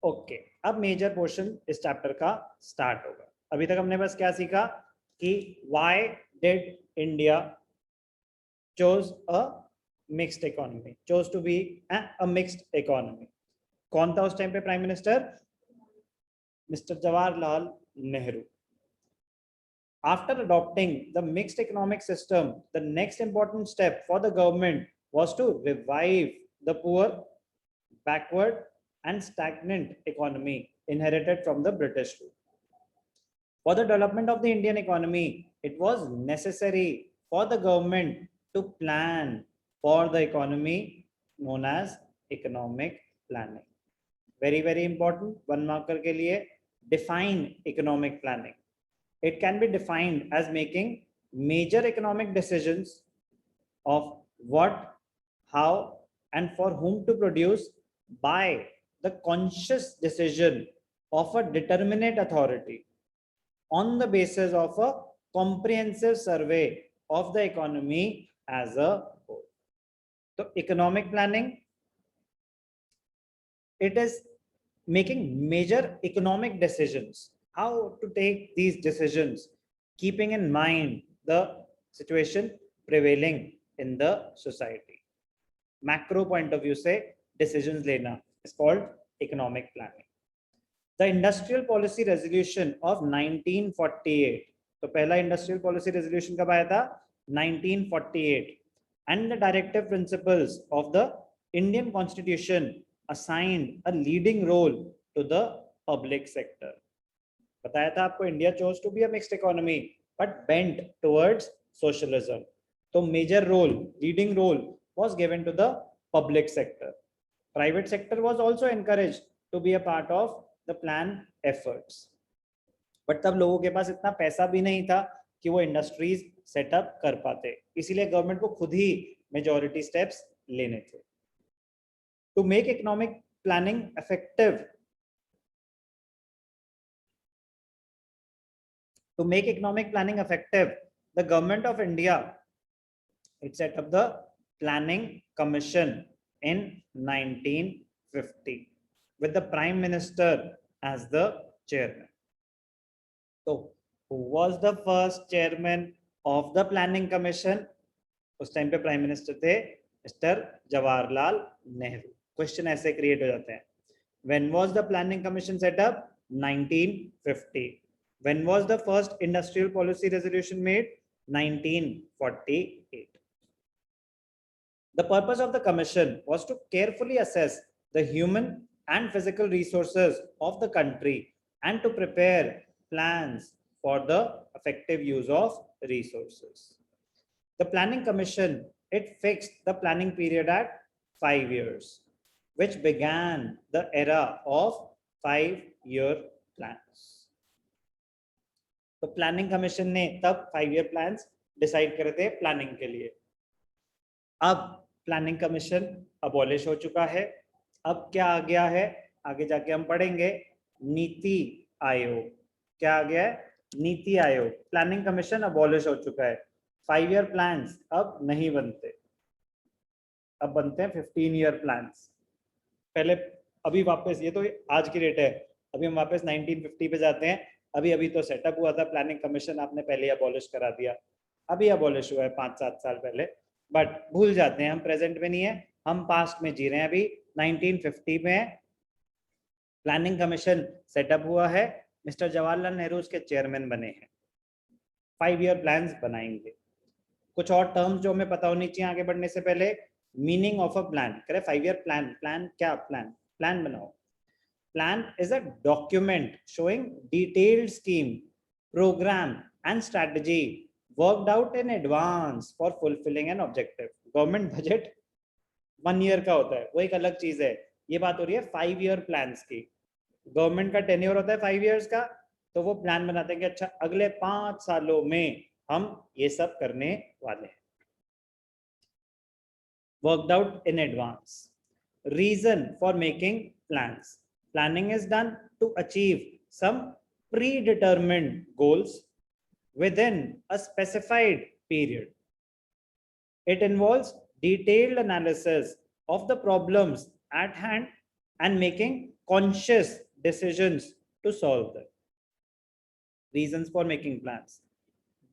Okay, अब major portion इस chapter का स्टार्ट होगा। अभी तक हमने बस क्या सीखा कि why did India chose a mixed economy, chose to be a mixed economy. कौन था उस टाइम पे prime minister? Mister Jawaharlal Nehru. After adopting the mixed economic system, the next important step for the government was to revive the poor, backward and stagnant economy inherited from the British rule. For the development of the Indian economy, it was necessary for the government to plan for the economy known as economic planning. Very, very important. One marker के लिए define economic planning. It can be defined as making major economic decisions of what, how, and for whom to produce by the conscious decision of a determinate authority on the basis of a comprehensive survey of the economy as a whole. So economic planning, it is making major economic decisions, how to take these decisions, keeping in mind the situation prevailing in the society. Macro point of view से decisions लेना is called economic planning. The Industrial Policy Resolution of 1948. तो पहला Industrial Policy Resolution कब आया था? 1948. And the directive principles of the Indian Constitution assigned a leading role to the public sector. बताया था आपको, India chose to be a mixed economy but bent towards socialism. तो major role, leading role was given to the public sector. Private sector was also encouraged to be a part of the plan efforts. But तब लोगों के पास इतना पैसा भी नहीं था कि वो इंडस्ट्रीज सेटअप कर पाते, इसीलिए गवर्नमेंट को खुद ही मेजॉरिटी स्टेप्स लेने थे. To make economic planning effective, to make economic planning effective, the government of India, it set up the Planning Commission in 1950 with the Prime Minister as the chairman. So who was the first chairman of the Planning Commission? उस time पे prime minister थे mister Jawaharlal Nehru. Question ऐसे create हो जाते हैं. When was the Planning Commission set up? 1950. When was the first industrial policy resolution made? 1948. The purpose of the commission was to carefully assess the human and physical resources of the country and to prepare plans for the effective use of resources. The Planning Commission, it fixed the planning period at 5 years, which began the era of 5-year plans. तो planning commission ने तब 5-year plans decide करे थे planning के लिए. अब planning commission abolish हो चुका है. अब क्या आ गया है, आगे जाके हम पढ़ेंगे, नीति आयोग. क्या आ गया है? NITI Aayog. Planning commission abolish हो चुका है. 5-year प्लान्स अब नहीं बनते, अब बनते हैं 15-year प्लान्स. पहले अभी वापस, ये तो आज की डेट है, अभी हम वापस 1950 पे जाते हैं. अभी तो सेटअप हुआ था प्लानिंग कमीशन, आपने पहले अबॉलिश करा दिया. अभी अबॉलिश हुआ है 5-7 साल पहले, बट भूल जाते हैं, हम प्रेजेंट में नहीं है, हम पास्ट में जी रहे हैं. अभी 1950 में प्लानिंग कमीशन सेटअप हुआ है, मिस्टर जवाहरलाल नेहरू उसके चेयरमैन बने हैं. 5-year प्लान्स बनाएंगे. कुछ और टर्म्स जो हमें पता होनी चाहिए आगे बढ़ने से पहले. Meaning of a plan. करे 5-year प्लान. प्लान क्या? प्लान बनाओ. Plan is a document showing detailed scheme, program and strategy worked out in advance for fulfilling an objective. Government budget 1 year का होता है, वो एक अलग चीज है. ये बात हो रही है 5-year plans की. गवर्नमेंट का टेन्योर होता है 5 years का, तो वो प्लान बनाते हैं कि अच्छा अगले 5 सालों में हम ये सब करने वाले हैं. Worked out in advance. Reason for making plans. Planning is done to achieve some predetermined goals within a specified period. It involves detailed analysis of the problems at hand and making conscious decisions to solve them. Reasons for making plans.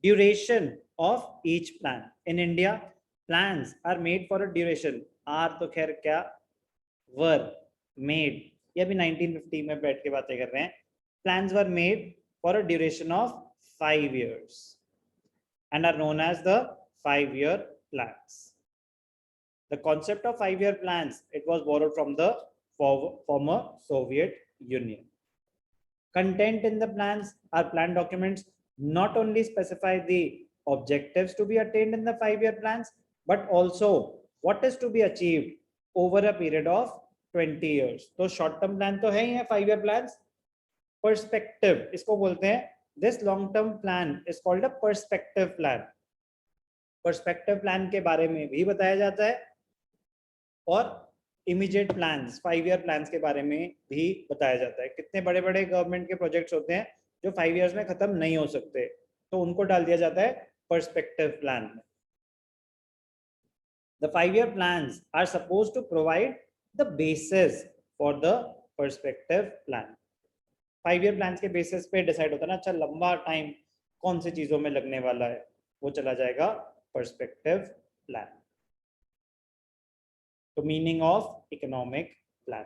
Duration of each plan. In India, plans are made for a duration. Are तो खैर क्या were made, ये अभी 1950 में बैठ के बातें कर रहे हैं. Plans were made for a duration of 5 years and are known as the 5-year plans. The concept of 5-year plans, it was borrowed from the former Soviet Union. Content in the plans are plan documents not only specify the objectives to be attained in the 5-year plans, but also what is to be achieved over a period of 20 years. तो short term plan तो है ही है 5-year plans. Perspective इसको बोलते हैं. This long term plan is called a perspective plan. Perspective plan के बारे में भी बताया जाता है और इमीडिएट प्लान्स 5-year प्लान्स के बारे में भी बताया जाता है. कितने बड़े बड़े गवर्नमेंट के प्रोजेक्ट्स होते हैं जो 5 years में खत्म नहीं हो सकते, तो उनको डाल दिया जाता है पर्सपेक्टिव प्लान में. The 5-year plans are supposed to provide the basis for the perspective plan. 5-year plans के बेसिस पे डिसाइड होता है ना, अच्छा लंबा टाइम कौन सी चीजों में लगने वाला है, वो चला जाएगा पर्सपेक्टिव प्लान. तो मीनिंग ऑफ इकोनॉमिक प्लान.